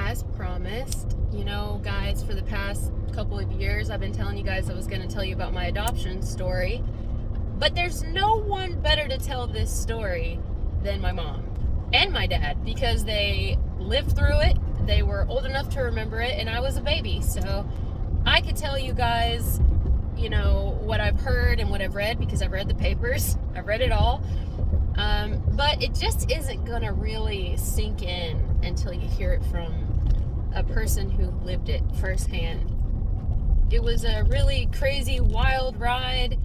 as promised, you know, guys, for the past couple of years, I've been telling you guys I was going to tell you about my adoption story. But there's no one better to tell this story than my mom and my dad, because they lived through it. They were old enough to remember it, and I was a baby. So I could tell you guys, you know, what I've heard and what I've read, because I've read the papers. I've read it all. But it just isn't going to really sink in until you hear it from a person who lived it firsthand. It was a really crazy, wild ride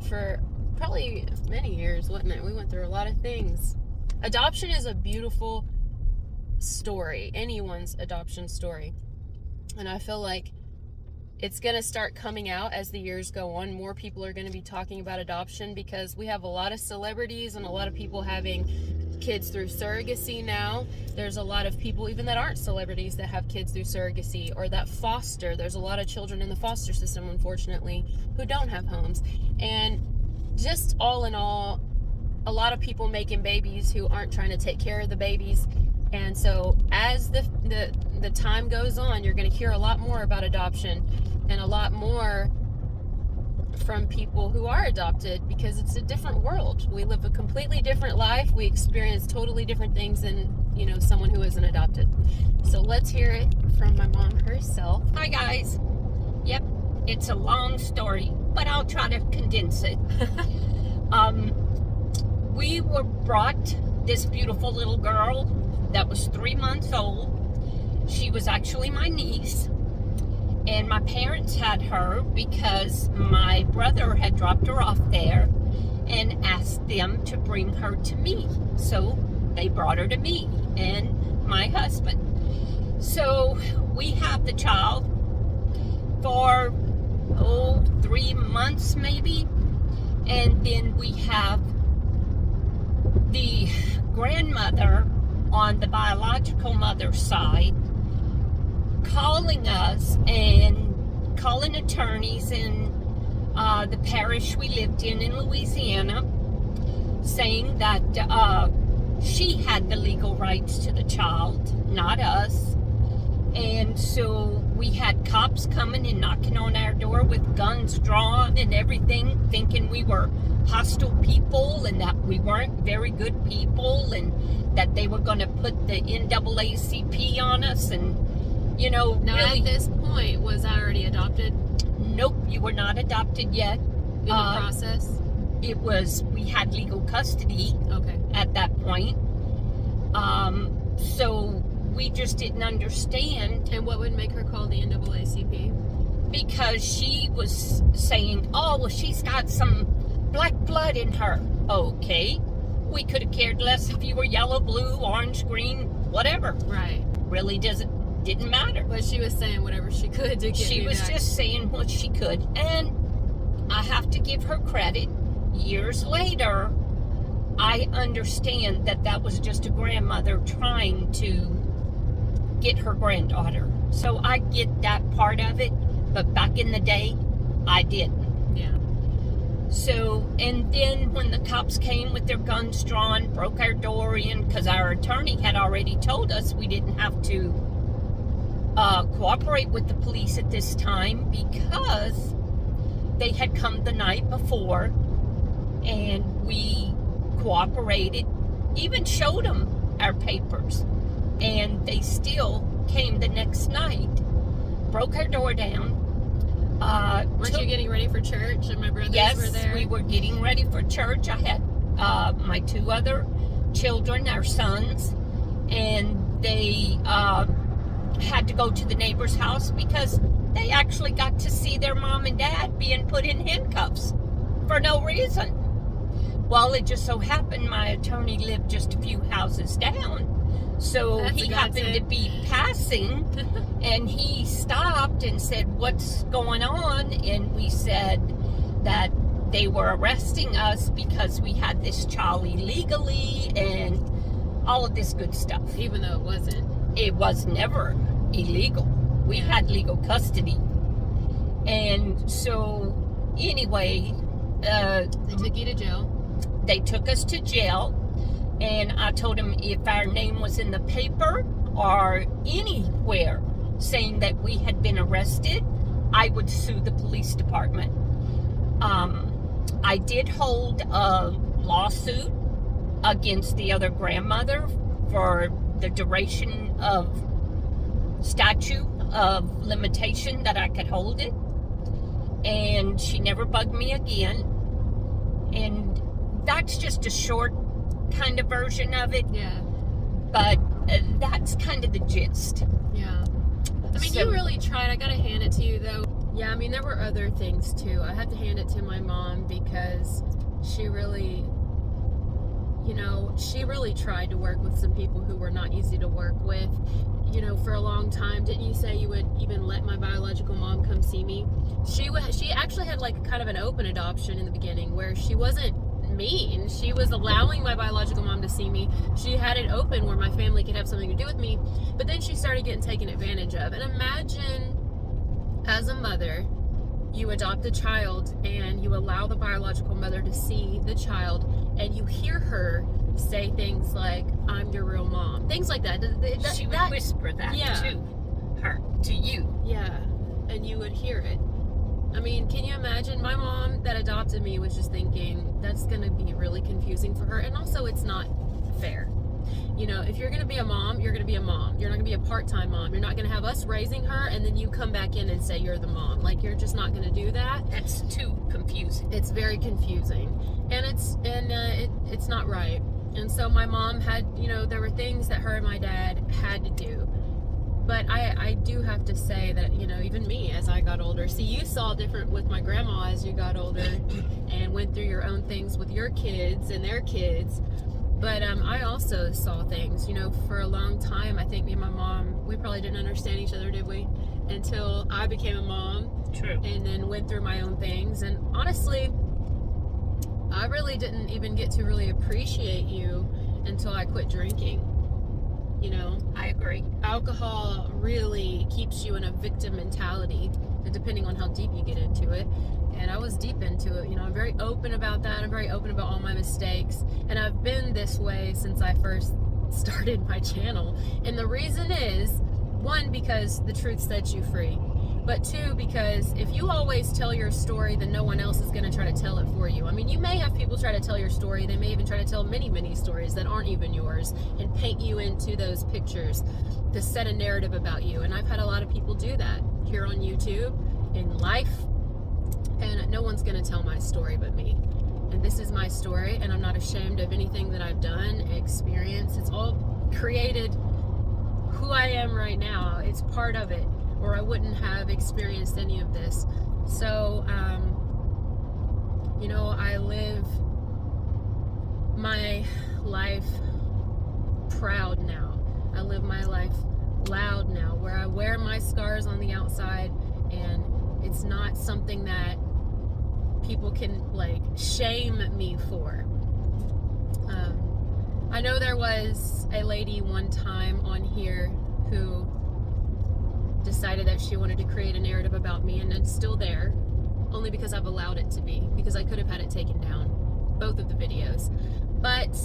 for probably many years, wasn't it? We went through a lot of things. Adoption is a beautiful story, anyone's adoption story. And I feel like it's going to start coming out as the years go on. More people are going to be talking about adoption because we have a lot of celebrities and a lot of people having kids through surrogacy now. There's a lot of people even that aren't celebrities that have kids through surrogacy or that foster. There's a lot of children in the foster system, unfortunately, who don't have homes. And just all in all, a lot of people making babies who aren't trying to take care of the babies. And so as the time goes on, you're going to hear a lot more about adoption and a lot more from people who are adopted, because it's a different world. We live a completely different life. We experience totally different things than, you know, someone who isn't adopted. So let's hear it from my mom herself. Hi guys. Yep, it's a long story, but I'll try to condense it. We were brought this beautiful little girl that was 3 months old. She was actually my niece, and my parents had her because my brother had dropped her off there and asked them to bring her to me. So they brought her to me and my husband. So we have the child for 3 months maybe, and then we have the grandmother on the biological mother's side calling us and calling attorneys in the parish we lived in Louisiana, saying that she had the legal rights to the child, not us. And so we had cops coming and knocking on our door with guns drawn and everything, thinking we were hostile people and that we weren't very good people and that they were going to put the NAACP on us. And, you know, Now, really, at this point, was I already adopted nope, you were not adopted yet. in the process? It was, we had legal custody Okay. at that point. So we just didn't understand, And what would make her call the NAACP? because she was saying, oh, well, she's got some black blood in her. Okay. We could have cared less if you were yellow, blue, orange, green, whatever. Right. Really didn't matter. But she was saying whatever she could to get She me was back. just saying what she could. And I have to give her credit. Years later, I understand that that was just a grandmother trying to get her granddaughter. So I get that part of it. But back in the day, I didn't. Yeah. So, and then when the cops came with their guns drawn, broke our door in, because our attorney had already told us we didn't have to cooperate with the police at this time because they had come the night before, and we cooperated, even showed them our papers, and they still came the next night, broke our door down. Weren't you getting ready for church and my brothers Yes, were there? we were getting ready for church. I had my 2 other children, our sons, and they had to go to the neighbor's house because they actually got to see their mom and dad being put in handcuffs for no reason. Well, it just so happened my attorney lived just a few houses down. So That's he a happened to godsend. be passing, and he stopped and said, what's going on? And we said that they were arresting us because we had this child illegally and all of this good stuff. Even though it wasn't. It was never illegal. We Yeah. had legal custody. And so, anyway, They took you to jail. they took us to jail. And I told him if our name was in the paper or anywhere saying that we had been arrested, I would sue the police department. I did hold a lawsuit against the other grandmother for the duration of statute of limitation that I could hold it. And she never bugged me again. And that's just a short kind of version of it. Yeah. But that's kind of the gist. Yeah. I mean, you really tried. I gotta hand it to you, though. Yeah, I mean, there were other things, too. I had to hand it to my mom because she really, she really tried to work with some people who were not easy to work with. For a long time. Didn't you say you would even let my biological mom come see me? She actually had like kind of an open adoption in the beginning where she wasn't mean. She was allowing my biological mom to see me. She had it open where my family could have something to do with me. But then she started getting taken advantage of. And imagine, as a mother, you adopt a child and you allow the biological mother to see the child and you hear her say things like, "I'm your real mom." Things like that. She would whisper that to her, to you. Yeah, and you would hear it. I mean, can you imagine? My mom that adopted me was just thinking, that's going to be really confusing for her. And also, it's not fair. If you're going to be a mom, you're going to be a mom. You're not going to be a part-time mom. You're not going to have us raising her and then you come back in and say you're the mom. Like, you're just not going to do that. That's too confusing. It's very confusing. And it's not right. And so my mom had, there were things that her and my dad had to do. But I do have to say that, even me as I got older, see, you saw different with my grandma as you got older and went through your own things with your kids and their kids. But I also saw things, for a long time. I think me and my mom, we probably didn't understand each other, did we? Until I became a mom. True. And then went through my own things. And honestly, I really didn't even get to really appreciate you until I quit drinking. I agree. Alcohol really keeps you in a victim mentality, depending on how deep you get into it. And I was deep into it. I'm very open about that. I'm very open about all my mistakes. And I've been this way since I first started my channel. And the reason is, one, because the truth sets you free. But two, because if you always tell your story, then no one else is going to try to tell it for you. I mean, you may have people try to tell your story. They may even try to tell many, many stories that aren't even yours and paint you into those pictures to set a narrative about you. And I've had a lot of people do that here on YouTube, in life. And no one's going to tell my story but me. And this is my story, and I'm not ashamed of anything that I've done, experienced. It's all created who I am right now. It's part of it, or I wouldn't have experienced any of this. So, I live my life proud now. I live my life loud now, where I wear my scars on the outside, and it's not something that people can shame me for. I know there was a lady one time on here who decided that she wanted to create a narrative about me, and it's still there, only because I've allowed it to be, because I could have had it taken down, both of the videos. But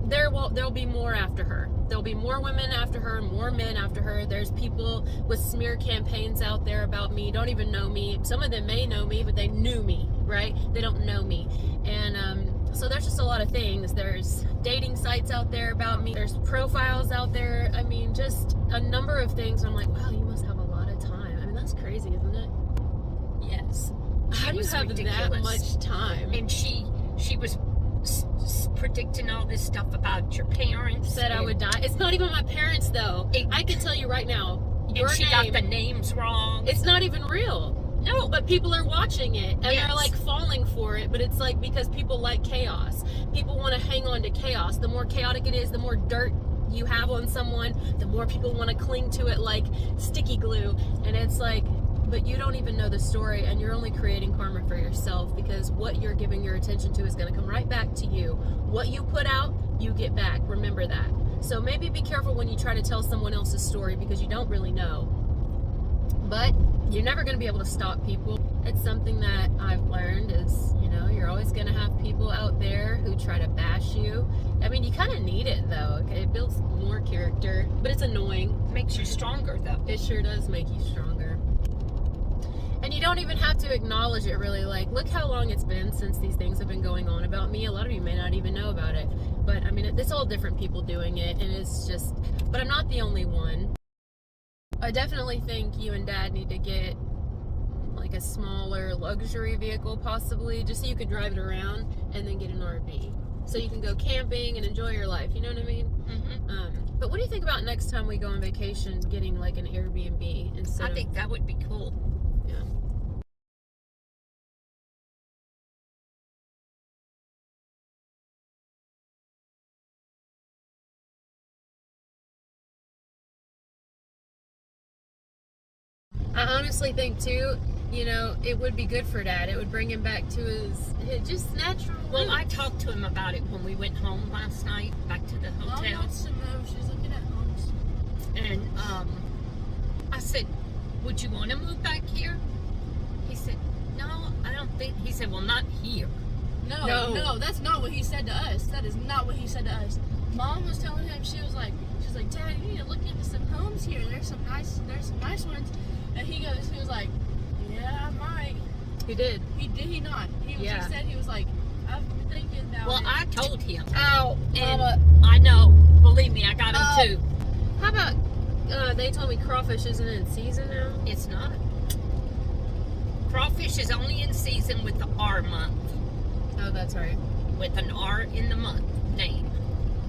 there'll be more after her. There'll be more women after her, more men after her. There's people with smear campaigns out there about me, don't even know me. Some of them may know me, but they knew me, right? They don't know me. And so there's just a lot of things. There's dating sites out there about me. There's profiles out there. I mean, just a number of things. I'm like, wow, you must have a lot of time. I mean, that's crazy, isn't it? Yes. How do you have that much time? And she was predicting all this stuff about your parents. Said I would die. It's not even my parents, though. I can tell you right now, your she name, got the names wrong. It's not even real. No, but people are watching it, and they're falling for it. But it's because people like chaos. People want to hang on to chaos. The more chaotic it is, the more dirt you have on someone, the more people want to cling to it like sticky glue. And it's but you don't even know the story, and you're only creating karma for yourself, because what you're giving your attention to is going to come right back to you. What you put out, you get back. Remember that. So maybe be careful when you try to tell someone else's story, because you don't really know. But you're never going to be able to stop people. It's something that I've learned is, You're always going to have people out there who try to bash you. I mean, you kind of need it, though. It builds more character, but it's annoying. Makes you stronger, though. It sure does make you stronger. And you don't even have to acknowledge it, really. Like, look how long it's been since these things have been going on about me. A lot of you may not even know about it. But, I mean, it's all different people doing it, and it's just... But I'm not the only one. I definitely think you and Dad need to get like a smaller luxury vehicle, possibly, just so you can drive it around, and then get an RV, so you can go camping and enjoy your life. You know what I mean? Mm-hmm. But what do you think about next time we go on vacation, getting like an Airbnb instead? I think that would be cool. Yeah. I honestly think too, you know, it would be good for Dad. It would bring him back to his just natural Well, roots. I talked to him about it when we went home last night, back to the Mom hotel. wants to move. She's looking at homes. And I said, would you want to move back here? He said, no, I don't think. He said, well, not here. No, that's not what he said to us. That is not what he said to us. Mom was telling him, she's like, Dad, you need to look into some homes here. There's some nice ones. And he was like, yeah, I might. He did. He not. He Yeah. said he was like, I've been thinking about Well, it. I told him. Ow, And Mama. I know. Believe me, I got him too. How about, they told me crawfish isn't in season now? It's not. Crawfish is only in season with the R month. Oh, that's right. With an R in the month name.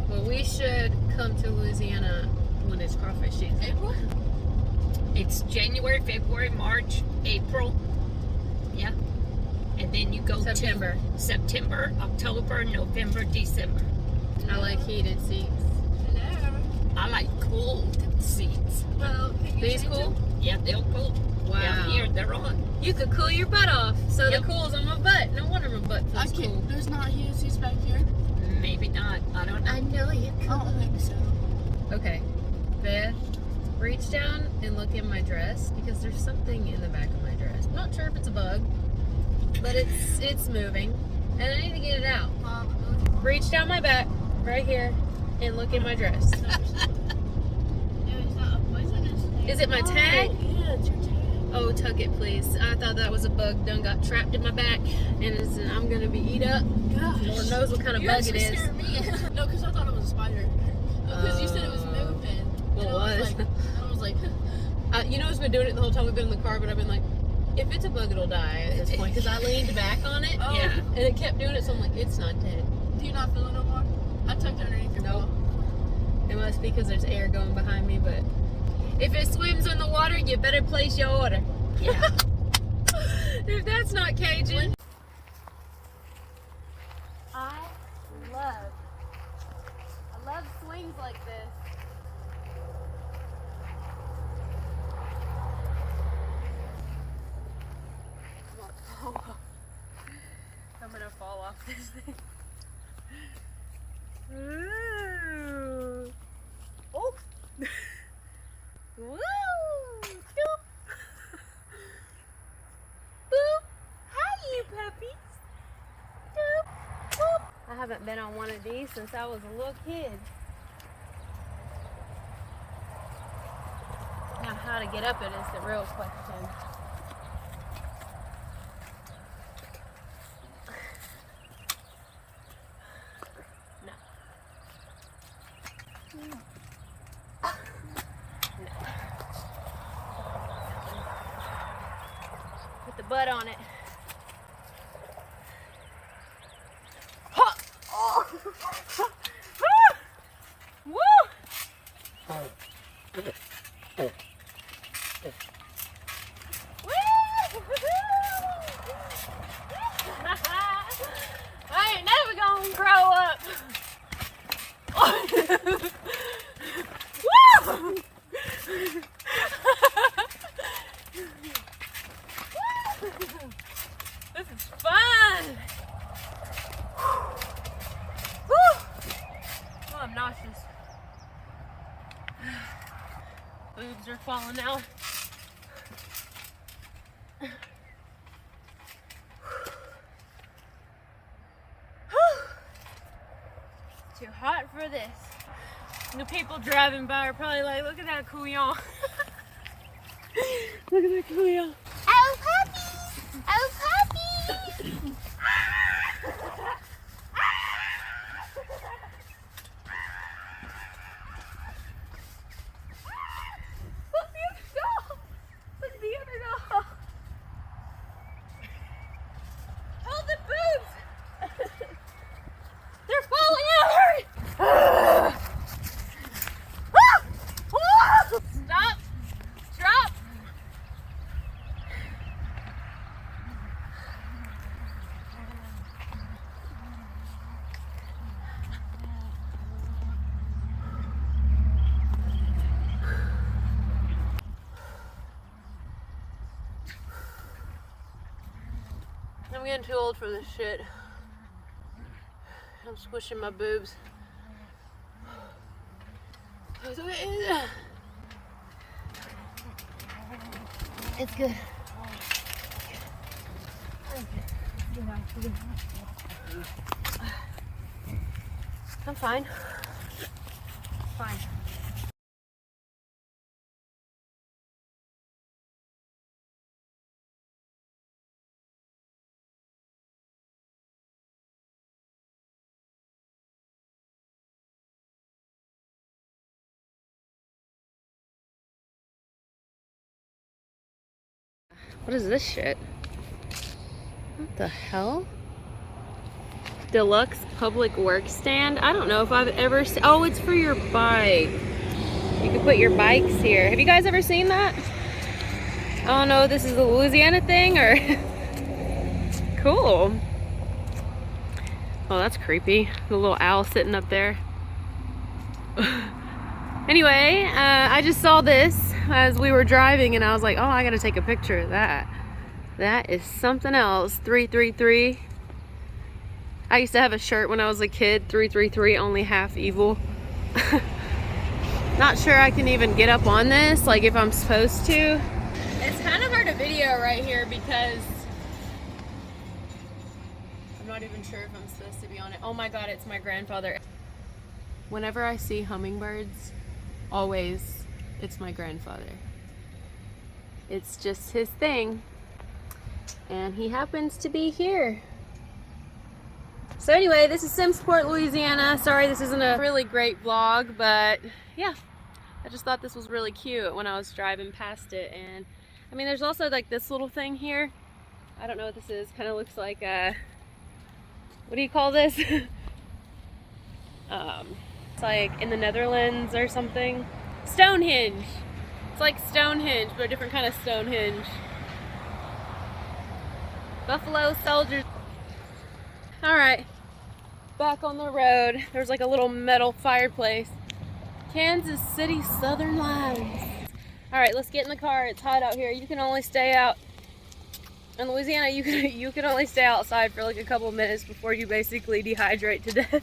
Well, we should come to Louisiana when it's crawfish season. April? It's January, February, March, April. Yeah. And then you go September. to September, October, November, December. I like heated seats. Hello. I like cooled seats. Well, can you These change cool? them? Yeah, they'll cool. Wow. Down here, they're on. You could cool your butt off. So Yep. the cool's on my butt. No wonder my butt I feels can't. cool. There's not heated seats back here. Maybe not. I don't know. I know you I don't think so. Okay. Beth, reach down and look in my dress, because there's something in the back of my dress. I'm not sure if it's a bug, but it's moving, and I need to get it out. Mom, Reach down my back, right here, and look in my dress. there's not a poisonous thing. Is it my tag? Yeah, it's your tag. Oh, tuck it, please. I thought that was a bug done got trapped in my back, and I'm gonna be eat up. Gosh. Lord knows what kind of You bug it actually is. scared me. No, because I thought it was a spider. Because you said it was moving. Well, And it was. I was like, You know, it's been doing it the whole time we've been in the car, but I've been like, if it's a bug, it'll die at this point, because I leaned back on it, oh, Yeah. and it kept doing it, so I'm like, it's not dead. do you not feel it no more? I tucked it underneath your Nope. ball. It must be because there's air going behind me, but if it swims in the water, you better place your order. Yeah. If that's not Cajun. I love swings like this. I'm gonna fall off this thing. Ooh. Oh. Woo! Doop. Boop. Hi, you puppies. Doop. Boop. I haven't been on one of these since I was a little kid. Now, how to get up it is the real question. Put the butt on it. Ha! Oh. Ah! Woo! I ain't never gonna grow up. Woo! This is fun. Woo! Oh, I'm nauseous. Boobs are falling out. too hot for this. And the people driving by are probably like, look at that couillon. Look at that couillon. Oh, puppy! Oh, puppy! Look at the other dog. Hold the boobs. They're falling out. Stop. Drop. I'm getting too old for this shit. I'm squishing my boobs. It's good. I'm fine. Fine. What is this shit? What the hell? Deluxe public work stand? I don't know if I've ever seen. Oh, it's for your bike. You can put your bikes here. Have you guys ever seen that? I don't know, this is a Louisiana thing or... Cool. Oh, that's creepy. The little owl sitting up there. Anyway, I just saw this as we were driving and I was like, oh, I gotta take a picture of that. That is something else. 333. I used to have a shirt when I was a kid, 333, only half evil. Not sure I can even get up on this, like if I'm supposed to. It's kind of hard to video right here because I'm not even sure if I'm supposed to be on it. Oh my God, it's my grandfather. Whenever I see hummingbirds, always, it's my grandfather. It's just his thing. And he happens to be here. So anyway, this is Simsport, Louisiana. Sorry this isn't a really great vlog, but yeah. I just thought this was really cute when I was driving past it. And I mean, there's also like this little thing here. I don't know what this is. Kind of looks like a, what do you call this? It's like in the Netherlands or something. Stonehenge. It's like Stonehenge, but a different kind of Stonehenge. Buffalo soldiers. All right, back on the road. There's like a little metal fireplace. Kansas City Southern Lines. All right, let's get in the car. It's hot out here. You can only stay out in Louisiana. You can only stay outside for like a couple minutes before you basically dehydrate to death.